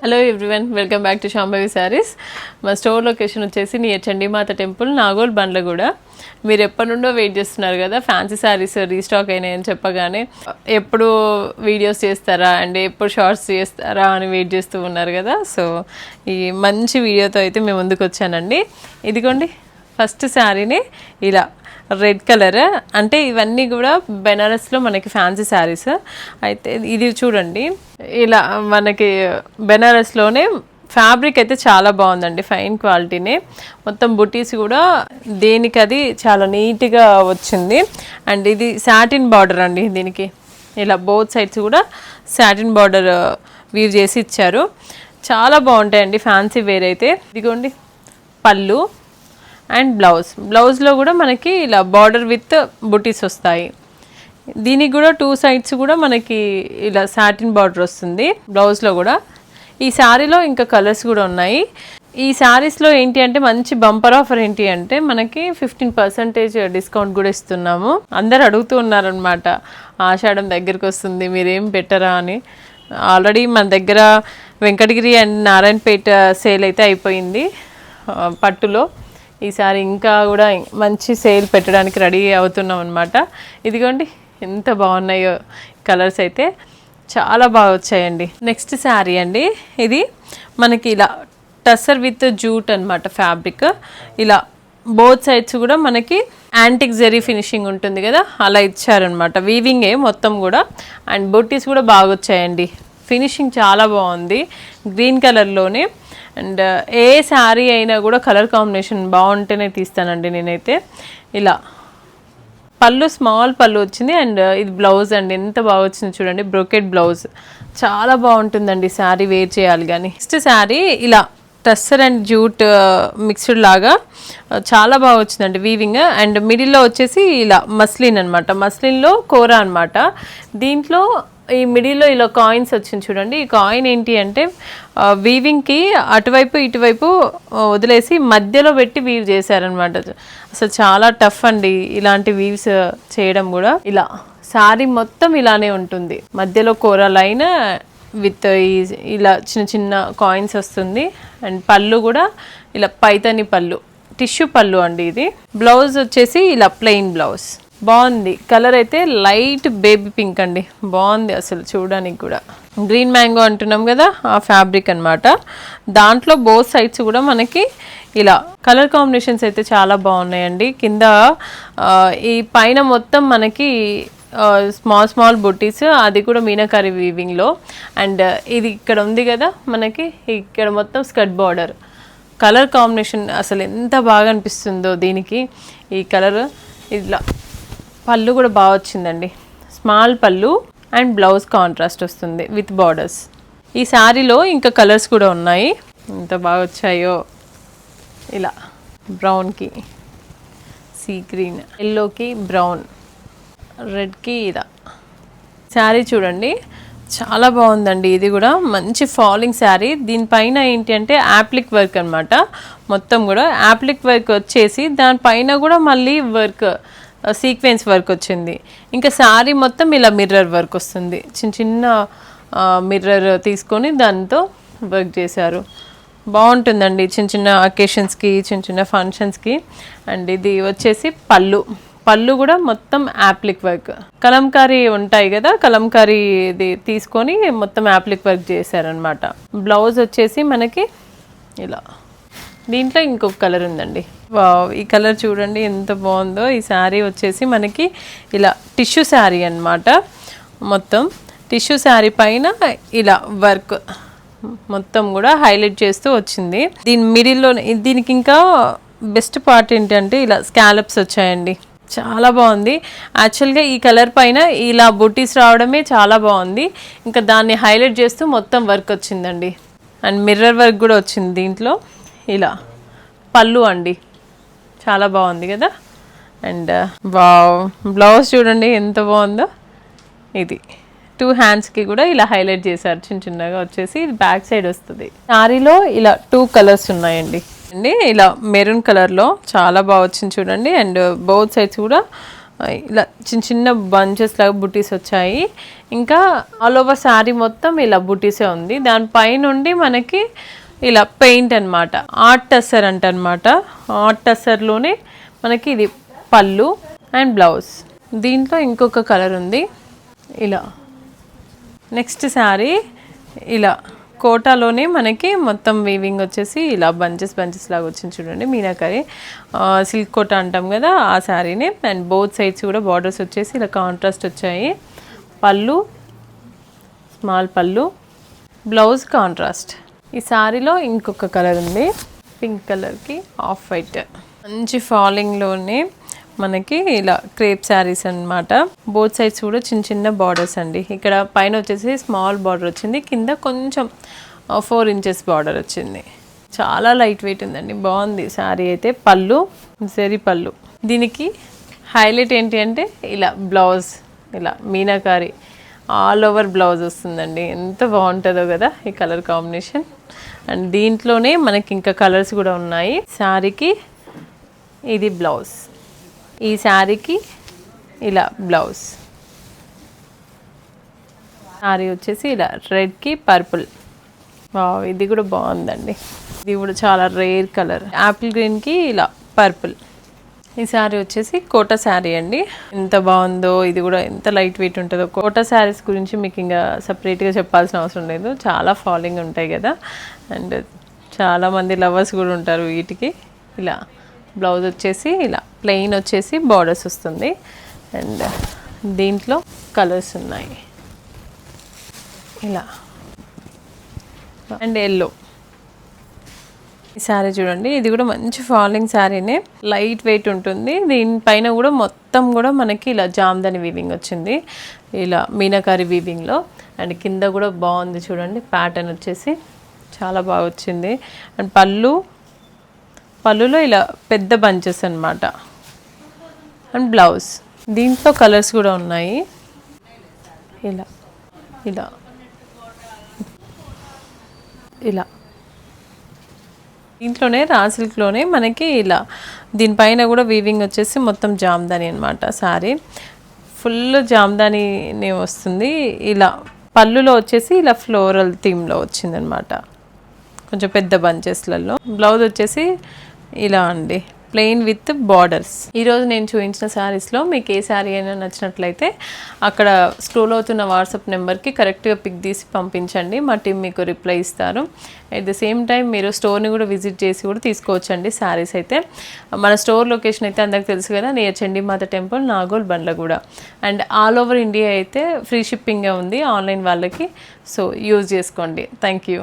Hello everyone, welcome back to Shambhavi saris. మా store location వచ్చేసి near Chandimata temple, Nagole, Bandlaguda. మీరు ఎప్పటి నుండో వెయిట్ చేస్తున్నారు కదా ఫ్యాన్సీ శారీస్ రీస్టాక్ అయినాయని చెప్పగానే, ఎప్పుడు వీడియోస్ చేస్తారా అండ్ ఎప్పుడు షార్ట్స్ చేస్తారా అని వెయిట్ చేస్తూ ఉన్నారు కదా. సో ఈ మంచి వీడియోతో అయితే మేము ముందుకు వచ్చానండి. ఇదిగోండి ఫస్ట్ శారీని ఇలా రెడ్ కలర్, అంటే ఇవన్నీ కూడా బెనారస్లో మనకి ఫ్యాన్సీ శారీస్. అయితే ఇది చూడండి, ఇలా మనకి బెనారస్లోనే ఫ్యాబ్రిక్ అయితే చాలా బాగుందండి, ఫైన్ క్వాలిటీనే. మొత్తం బుటీస్ కూడా దేనికది చాలా నీట్గా వచ్చింది. అండ్ ఇది సాటిన్ బార్డర్ అండి, దీనికి ఇలా బోత్ సైడ్స్ కూడా సాటిన్ బార్డర్ వీవ్ చేసి ఇచ్చారు. చాలా బాగుంటాయండి ఫ్యాన్సీ వేర్ అయితే. ఇదిగోండి పళ్ళు అండ్ బ్లౌజ్లో కూడా మనకి ఇలా బార్డర్ విత్ బుటీస్ వస్తాయి. దీనికి కూడా టూ సైడ్స్ కూడా మనకి ఇలా సాటిన్ బార్డర్ వస్తుంది బ్లౌజ్లో కూడా. ఈ శారీలో ఇంకా కలర్స్ కూడా ఉన్నాయి. ఈ శారీస్లో ఏంటి అంటే మంచి బంపర్ ఆఫర్ ఏంటి అంటే మనకి 15% డిస్కౌంట్ కూడా ఇస్తున్నాము. అందరు అడుగుతూ ఉన్నారనమాట, ఆషాఢం దగ్గరికి వస్తుంది మీరేం పెట్టరా అని. ఆల్రెడీ మన దగ్గర వెంకటగిరి అండ్ నారాయణపేట సేల్ అయితే అయిపోయింది పట్టులో. ఈసారి ఇంకా కూడా మంచి సేల్ పెట్టడానికి రెడీ అవుతున్నాం అనమాట. ఇదిగోండి ఎంత బాగున్నాయో కలర్స్ అయితే, చాలా బాగా వచ్చాయండి. నెక్స్ట్ శారీ అండి, ఇది మనకి ఇలా టసర్ విత్ జూట్ అనమాట ఫ్యాబ్రిక్. ఇలా బోత్ సైడ్స్ కూడా మనకి యాంటిక్ జెరీ ఫినిషింగ్ ఉంటుంది కదా, అలా ఇచ్చారనమాట. వీవింగే మొత్తం కూడా. అండ్ బొట్టీస్ కూడా బాగా వచ్చాయండి, ఫినిషింగ్ చాలా బాగుంది గ్రీన్ కలర్లోనే. అండ్ ఏ శారీ అయినా కూడా కలర్ కాంబినేషన్ బాగుంటేనే తీస్తానండి నేనైతే. ఇలా పళ్ళు స్మాల్ పళ్ళు వచ్చింది. అండ్ ఇది బ్లౌజ్ అండి, ఎంత బాగా వచ్చింది చూడండి, బ్రోకెట్ బ్లౌజ్. చాలా బాగుంటుందండి శారీ వేర్ చేయాలి కానీ. నెక్స్ట్ శారీ ఇలా టస్సర్ అండ్ జూట్ మిక్స్డ్ లాగా చాలా బాగా వచ్చిందండి వీవింగ్. అండ్ మిడిల్లో వచ్చేసి ఇలా మస్లిన్ అనమాట, మస్లిన్లో కోరా అనమాట. దీంట్లో ఈ మిడిల్లో ఇలా కాయిన్స్ వచ్చింది చూడండి. ఈ కాయిన్ ఏంటి అంటే వీవింగ్కి అటువైపు ఇటువైపు వదిలేసి మధ్యలో పెట్టి వీవ్ చేశారనమాట. అసలు చాలా టఫ్ అండి ఇలాంటి వీవ్స్ చేయడం కూడా. ఇలా శారీ మొత్తం ఇలానే ఉంటుంది, మధ్యలో కోరా లైన్ విత్ ఇలా చిన్న చిన్న కాయిన్స్ వస్తుంది. అండ్ పళ్ళు కూడా ఇలా పైతని పళ్ళు, టిష్యూ పళ్ళు అండి ఇది. బ్లౌజ్ వచ్చేసి ఇలా ప్లెయిన్ బ్లౌజ్. బాగుంది కలర్ అయితే, లైట్ బేబీ పింక్ అండి, బాగుంది అసలు చూడడానికి కూడా. గ్రీన్ మ్యాంగో అంటున్నాం కదా, ఆ ఫ్యాబ్రిక్ అనమాట. దాంట్లో బోత్ సైడ్స్ కూడా మనకి ఇలా కలర్ కాంబినేషన్స్ అయితే చాలా బాగున్నాయండి. కింద ఈ పైన మొత్తం మనకి స్మాల్ స్మాల్ బుట్టీస్, అది కూడా మీనాకారి వీవింగ్లో. అండ్ ఇది ఇక్కడ ఉంది కదా మనకి, ఇక్కడ మొత్తం స్కర్ట్ బార్డర్. కలర్ కాంబినేషన్ అసలు ఎంత బాగా అనిపిస్తుందో దీనికి ఈ కలర్. ఇట్లా పళ్ళు కూడా బాగా వచ్చిందండి, స్మాల్ పళ్ళు. అండ్ బ్లౌజ్ కాంట్రాస్ట్ వస్తుంది విత్ బార్డర్స్. ఈ శారీలో ఇంకా కలర్స్ కూడా ఉన్నాయి, ఎంత బాగా వచ్చాయో. ఇలా బ్రౌన్కి సీ గ్రీన్, ఎల్లోకి బ్రౌన్, రెడ్కి ఇలా శారీ చూడండి, చాలా బాగుందండి. ఇది కూడా మంచి ఫాలింగ్ శారీ. దీనిపైన ఏంటి అంటే యాప్లిక్ వర్క్ అనమాట. మొత్తం కూడా యాప్లిక్ వర్క్ వచ్చేసి దానిపైన కూడా మళ్ళీ వర్క్ సీక్వెన్స్ వర్క్ వచ్చింది. ఇంకా శారీ మొత్తం ఇలా మిర్రర్ వర్క్ వస్తుంది, చిన్న చిన్న మిర్రర్ తీసుకొని దాంతో వర్క్ చేశారు. బాగుంటుందండి చిన్న చిన్న అకేషన్స్కి, చిన్న చిన్న ఫంక్షన్స్కి. అండ్ ఇది వచ్చేసి పళ్ళు కూడా మొత్తం యాప్లిక్ వర్క్. కలంకారీ ఉంటాయి కదా, కలంకారీ ఇది తీసుకొని మొత్తం యాప్లిక్ వర్క్ చేశారనమాట. బ్లౌజ్ వచ్చేసి మనకి ఇలా. దీంట్లో ఇంకొక కలర్ ఉందండి, ఈ కలర్ చూడండి ఎంత బాగుందో. ఈ శారీ వచ్చేసి మనకి ఇలా టిష్యూ శారీ అనమాట. మొత్తం టిష్యూ శారీ పైన ఇలా వర్క్ మొత్తం కూడా హైలైట్ చేస్తూ వచ్చింది. దీని మిడిల్లో దీనికి ఇంకా బెస్ట్ పార్ట్ ఏంటంటే ఇలా స్కాలప్స్ వచ్చాయండి, చాలా బాగుంది. యాక్చువల్గా ఈ కలర్ పైన ఇలా బుటీస్ రావడమే చాలా బాగుంది. ఇంకా దాన్ని హైలైట్ చేస్తూ మొత్తం వర్క్ వచ్చిందండి. అండ్ మిర్రర్ వర్క్ కూడా వచ్చింది దీంట్లో. ఇలా పళ్ళు అండి, చాలా బాగుంది కదా. అండ్ బ్లౌజ్ చూడండి ఎంత బాగుందో. ఇది 2 హ్యాండ్స్కి కూడా ఇలా హైలైట్ చేశారు, చిన్న చిన్నగా వచ్చేసి. ఇది బ్యాక్ సైడ్ వస్తుంది. శారీలో ఇలా 2 కలర్స్ ఉన్నాయండి. అండి ఇలా మెరూన్ కలర్లో చాలా బాగా వచ్చింది చూడండి. అండ్ బోత్ సైడ్స్ కూడా ఇలా చిన్న చిన్న బంచెస్ లాగా బుటీస్ వచ్చాయి. ఇంకా ఆల్ ఓవర్ శారీ మొత్తం ఇలా బుటీసే ఉంది. దానిపై నుండి మనకి ఇలా పెయింట్ అనమాట, ఆర్ట్ టస్సర్ అంటనమాట. ఆర్ట్ టస్సర్లోనే మనకి ఇది పళ్ళు అండ్ బ్లౌజ్. దీంట్లో ఇంకొక కలర్ ఉంది ఇలా. నెక్స్ట్ శారీ ఇలా కోటాలోనే మనకి మొత్తం వీవింగ్ వచ్చేసి ఇలా బంచెస్ లాగా వచ్చింది చూడండి, మీనాకరి సిల్క్ కోట అంటాం కదా ఆ శారీని. అండ్ బోత్ సైడ్స్ కూడా బార్డర్స్ వచ్చేసి ఇలా కాంట్రాస్ట్ వచ్చాయి. పళ్ళు స్మాల్ పళ్ళు, బ్లౌజ్ కాంట్రాస్ట్. ఈ శారీలో ఇంకొక కలర్ ఉంది, పింక్ కలర్కి ఆఫ్ వైట్. మంచి ఫాలింగ్లోనే మనకి ఇలా క్రేప్ శారీస్ అన్నమాట. బోత్ సైడ్స్ కూడా చిన్న చిన్న బార్డర్స్ అండి. ఇక్కడ పైన వచ్చేసి స్మాల్ బార్డర్ వచ్చింది, కింద కొంచెం 4 ఇంచెస్ బార్డర్ వచ్చింది. చాలా లైట్ వెయిట్ ఉందండి, బాగుంది శారీ అయితే. పళ్ళు జరీ పళ్ళు. దీనికి హైలైట్ ఏంటి అంటే ఇలా బ్లౌజ్, ఇలా మీనాకారి ఆల్ ఓవర్ బ్లౌజ్ వస్తుందండి. ఎంత బాగుంటుందో కదా ఈ కలర్ కాంబినేషన్. అండ్ దీంట్లోనే మనకి ఇంకా కలర్స్ కూడా ఉన్నాయి. శారీకి ఇది బ్లౌజ్, ఈ శారీకి ఇలా బ్లౌజ్. శారీ వచ్చేసి ఇలా రెడ్కి పర్పుల్. ఇది కూడా బాగుందండి, ఇది కూడా చాలా రేర్ కలర్. యాపిల్ గ్రీన్కి ఇలా పర్పుల్. ఈ శారీ వచ్చేసి కోటా శారీ అండి. ఎంత బాగుందో, ఇది కూడా ఎంత లైట్ వెయిట్ ఉంటుందో. కోటా శారీస్ గురించి మీకు ఇంకా సపరేట్గా చెప్పాల్సిన అవసరం లేదు, చాలా ఫాలోయింగ్ ఉంటాయి కదా. అండ్ చాలామంది లవర్స్ కూడా ఉంటారు వీటికి. ఇలా బ్లౌజ్ వచ్చేసి ఇలా ప్లెయిన్ వచ్చేసి బార్డర్స్ వస్తుంది. అండ్ దీంట్లో కలర్స్ ఉన్నాయి ఇలా. And yellow. ఈ శారీ చూడండి, ఇది కూడా మంచి ఫాలింగ్ శారీనే, లైట్ వెయిట్ ఉంటుంది. దీనిపైన కూడా మొత్తం కూడా మనకి ఇలా జామ్దాని వీవింగ్ వచ్చింది, ఇలా మీనాకారి వీవింగ్లో. అండ్ కింద కూడా బాగుంది చూడండి, ప్యాటర్న్ వచ్చేసి చాలా బాగా వచ్చింది. అండ్ పళ్ళులో ఇలా పెద్ద బంచెస్ అన్నమాట. And blouse. దీంట్లో కలర్స్ కూడా ఉన్నాయి ఇలా ఇలా ఇలా. దీంట్లోనే రా సిల్క్లోనే మనకి ఇలా దీనిపైన కూడా వీవింగ్ వచ్చేసి మొత్తం జామ్దాని అనమాట. శారీ ఫుల్ జామ్దానినే వస్తుంది. ఇలా పళ్ళులో వచ్చేసి ఇలా ఫ్లోరల్ థీమ్లో వచ్చిందనమాట, కొంచెం పెద్ద బంచెస్లలో. బ్లౌజ్ వచ్చేసి ఇలా అండి, ప్లెయిన్ విత్ బార్డర్స్. ఈరోజు నేను చూపించిన శారీస్లో మీకు ఏ శారీ అయినా నచ్చినట్లయితే అక్కడ స్క్రోల్ అవుతున్న వాట్సాప్ నెంబర్కి కరెక్ట్గా పిక్ తీసి పంపించండి, మా టీం మీకు రిప్లై ఇస్తారు. అట్ ద సేమ్ టైం మీరు స్టోర్ని కూడా విజిట్ చేసి కూడా తీసుకోవచ్చండి శారీస్ అయితే. మన స్టోర్ లొకేషన్ అయితే అందరికి తెలుసు కదా, near Chandimata temple, Nagole, Bandlaguda. And all over India అయితే ఫ్రీ షిప్పింగే ఉంది ఆన్లైన్ వాళ్ళకి, సో యూజ్ చేసుకోండి. Thank you.